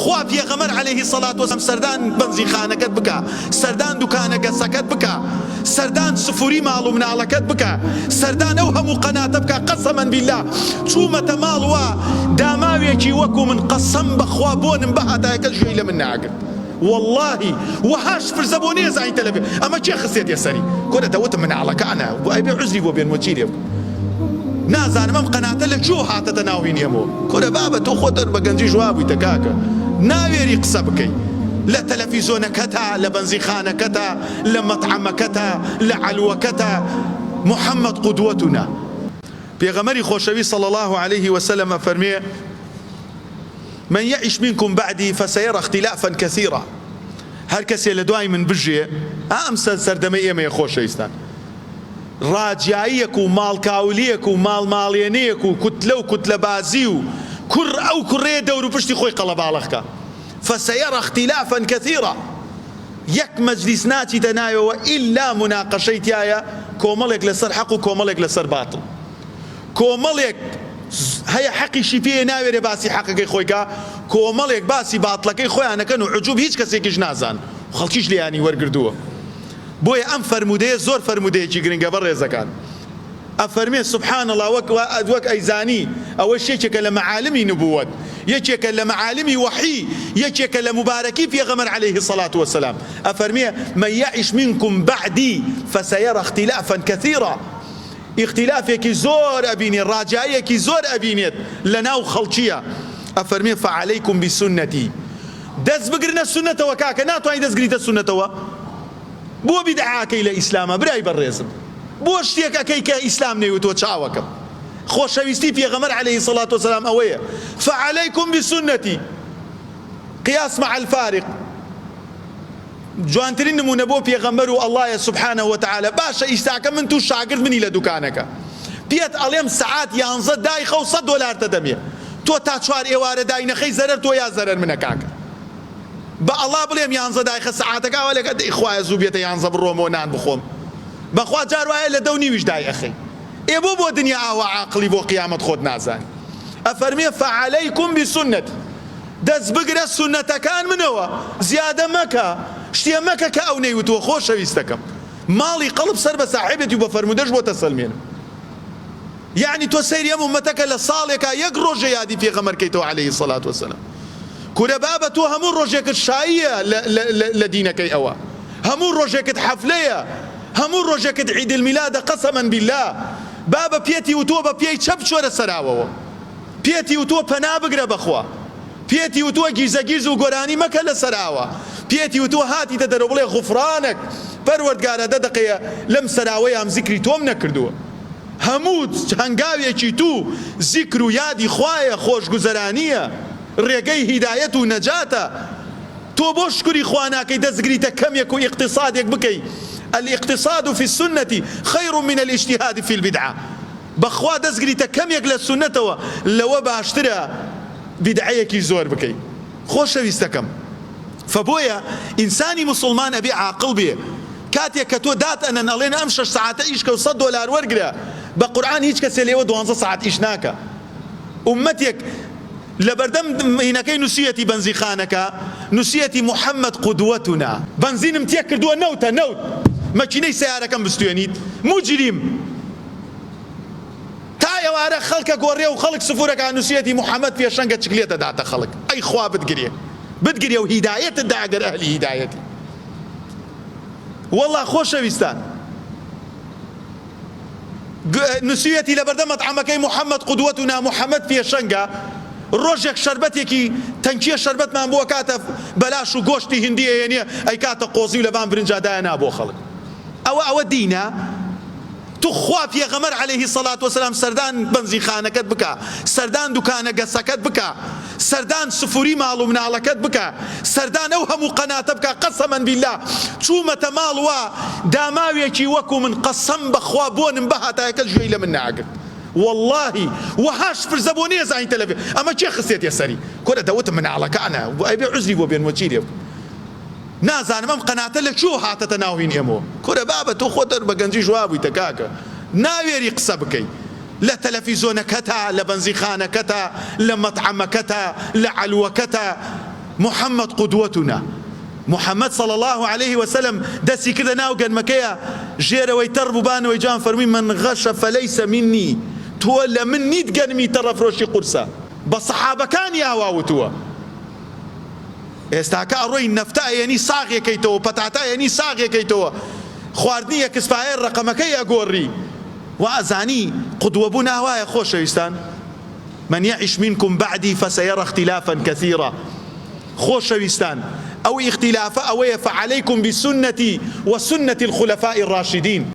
خوا پێغەمبەر عەلەیهی سەڵات وەسەلام سەردان بەنزیخانەکەت بکە، سەردان دوکانە گەسەکەت بکە، سەردان سفوری ماڵ و مناڵەکەت بکە، سەردان ئەو هەموو قەناتە بکە. قەسەمەن بیللا چوومەتە ماڵوە داماوێکی وەکو من قەسەم بەخوا بۆنم بەهاتایەکە ژێی لە من ناگرت. واللهی وهاش فرزە بۆ نێزانی تەلەڤێ ئەمە چێ خستێت یەسەری کۆرە دەوتم مناڵەکانە بۆ ئەبێ عوزری بۆ بێن وەچی لێ بکە. نازانم ئەم قەناتە لە کوێ هاتەتە ناوین ئێمەوە. کۆرە بابە تۆ خۆت بە گەنجی ژوا بوویتە کاکە، ناوێری قسە بکەی لە تەلەڤیزۆنەکەتە، لە بەنزیخانەکەتە، لە مەطعەمەکەتە، لە عەلوەکەتە. محەممەد قودوەتنا. پێغەمبەری خۆشەوی صلی الله عليه وسلم فەرمێ: من يعش منكم بعدي فسيرى اختلافا كثيرا. هر کەسێ لە دوای من بژێ ئەم سەردەمەی ئێمەیە خۆشەویستان، ڕاجاییەک و ماڵکاولیەک و ماڵماڵێنەیەک و کوتلە و کوتلەبازی و کوڕ ئەو کوڕێ دەور و پشتی خۆی قەڵەباڵەخکە. فسيرى اختلافا كثيرا. یەک مەجلیس ناچیتە نایەوە ئیلا مناقەشەی تایە، کۆمەڵێک لەسەر حەق و کۆمەڵێک لەسەر باتڵ. کۆمەڵێک هەیە حەقیشی پێ ناوێرێ باسی حەقەکەی خۆیکە، کۆمەڵێک باسی باتڵەکەی خۆیانەکەن و عجوب هیچ کەسێکیش نازان، خەڵکیش لیانی وەرگردووە. بۆیە ئەم فەرمودەیە زۆر فەرمودەیەکی گرنگە بە ڕێزەکان. ئەفەرمێ سبحان الله وەک ئەیزانی ئەوە یەکێکە لە مەعالمی نبووەت، یەکێکە لە مەعالمی وەحی، یەکێکە لە مبارەکی پێغەمبەر عەلەیهی الصەلاة وەسەلام. ئەفەرمێ من يعش منكم بعدي فسيرى اختلافا كثيرا. اختلافێکی زۆر ئەبینێت، ڕاجاییەکی زۆر ئەبینێت لە ناو خەڵکیە. ئەفەرمێ فعەلەیکم بسنەتی. دەست بگرنە سنەتەوە کاکە، ناتوانانی دەستگریتە سنەتەوە. بۆ بیدعاکەی لە ئیسلامە برای بەڕێزم، بۆ شتێک ئەەکەی کە ئیسلام نەیوتوە چاوەکەم. خۆشەویستی پێغەمبەر عەلەیهی الصەلاة وەسەلام ئەوەیە فعەلەیکم بسنەتی. قیاس مع الفارق. جوانترین نمونە بۆ پێغەمبەر و ئەڵڵایە سبحانه وتعالى. باشە ئیساکە من توو شاگرد منی لە دوکانەکە، پێت ئەڵێم سەعات 11 دایخە و 100 دۆلار دەدەمێ، تۆ تا 4 ئێوارە داینەخەی زەرەر تۆ یا زەرەر منە کاکە. بە ئەڵڵا بڵێم 11 دایخە سەعاتەکە ئەوەلێکە دەیخوایە زوو بێتە 11 بڕۆمەوە نان بخۆم، بەخوا جار وایە لە 2:30 دایەخەی. ئێ بۆ دنیا ئاوا عاقلی بۆ قیامەت خۆت نازانی. ئەفەرمێ فعەلەیکم بسنەتی. دەست بگرە سنەتەکان منەوە، زیادە مەکە، شتێ مەکە کە ئەو نەیوتووە. خۆشەویستەکەم ماڵی قەڵب سەر بە ساحێبێتی و بە فەرمودەش بۆ تەسەلمێنم. یعنی تۆ سەیری ئەم ئومەتەکە لە ساڵێکە یەک ڕۆژە یادی پێغەمبەرکەیتەوە عەلەیهی الصەلاة وەسەلام. کورە بابە تۆ هەموو ڕۆژێکت شاییە لە دینەکەی ئەوە، هەموو ڕۆژێکت حەفلەیە، هەموو ڕۆژێکت عید المیلادە. قەسەمەن بیللا بابە پێتی وتووە بە پێی چەپ چۆرە سەراوەوە، پێتی وتووە پەنا بگرە بەخوا، پێتی وتووە گیرزەگیرز و گۆرانی مەکە لە سەراوە، پێتی وتووە هاتیتە دەرەوە بڵێ غوفرانك پەروەردگارە دەدەقەیە لەم سەراوەی ئەم زیکری تۆم نەکردووە. هەموو هەنگاوێکی تو زیکر و یادی خوایە، خۆشگوزەرانیە، ڕێگەی هیدایەت و نەجاتە. تۆ بۆ شکری خوا ناکەی دەستگریتە کەمێک و ئیقتصادێک بکەی. الاقتصاد في السنة خير من الاجتهاد في البدعة. بخوا دەستگریتە کەمێک لە سنەتەوە لەوە باشترە بدعەیەکی زۆر بکەی. خۆشەویستەکەم فبۆیە ئینسانی مسلمان ئەبێ عاقڵ بێ. کاتێک کە تۆ داتەنەن ئەڵێن ئەم 6 ساعتە ئیشکە و 100 دۆلار وەرگرە، بە قورئان هیچ کەسێ لێوە 12 ساعت ئیش ناکە. ئومەتێک لە بەردەم هینەکەی نووسیەتی بەنزیخانەکە نووسیەتی محەممەد قودوەتنا. بەنزینم تێک کردووە نەوتە نەوت، مەکینەی سیارەکەم بستوێنیت مجریم. تا ئێوارە خەڵکە گۆڕێ و خەڵک سفورەکە نووسیەتی محەممەد پێشەنگە چکلێتە داتە خەڵک. ئەی خوا بتگرێ و هیدایەتت دا ئەگەر ئەهلی هیدایەتی. والله خۆشەویستان نووسیەتی لە بەردەم مەطعەمەکەی محەممەد قودوەتنا، محەممەد پێشەنگە. ڕۆژێک شەربەتێکی تەنکیە شەربەتمان بووە کاتە بەلاش و گۆشتی هندی ئەیەنێ ئەی کاتە قۆزی و لەبان برنجادایە نابۆ خەڵک. ئەوە دینە؟ تو خوا پێغەمبەر عەلەیهی الصەلاة وەسەلام سەردان بەنزیخانەکەت بکە، سەردان دوکانە گەسەکەت بکە، سەردان سفوری ماڵ و مناڵەکەت بکە، سەردان ئەو هەموو قەناتە بکە. قەسەمەن بیللا چوومەتە ماڵوە داماوێکی وەکو من قەسەم بەخوا بۆنم بەهاتایەکە ژێی لە من ناگرت. واللهی وهاش فرزە بۆ نێزانی تەلەڤێ ئەمە چێ خستێت یەسەری کۆرە دەوتم مناڵەکانە ئەبێ عوزری بۆ بێن وەچی لێ. نازانم ئەم قەناتە لە کوێ هاتەتە ناوین ئێمەوە. کورە بابە تۆ خۆت بە گەنجی ژوا بوویتە کاکە، ناوێری قسە بکەی لە تەلەڤیزۆنەکەتە، لە بەنزیخانەکەتە، لە مەطعەمەکەتە، لە عەلوەکەتە. محمد قدوتنا. محمد صلى الله عليه وسلم دسي كذا ناوغن مكيا جيرا ويترب بان ويجان فرمي من غش فليس مني تولى مني تقنمي ترف روشي قرصة بصحابة كان يا واوتوا استاكا روي نفتا يعني صاغي كيتو بتاتا يعني صاغي كيتو خواردني كسفاير رقمك يا غوري وازاني قدوة بنا وايا خوش يستان من يعش منكم بعدي فسيرى اختلافا كثيرا خوش يستان أو اختلاف أو فعليكم بسنتي وسنة الخلفاء الراشدين.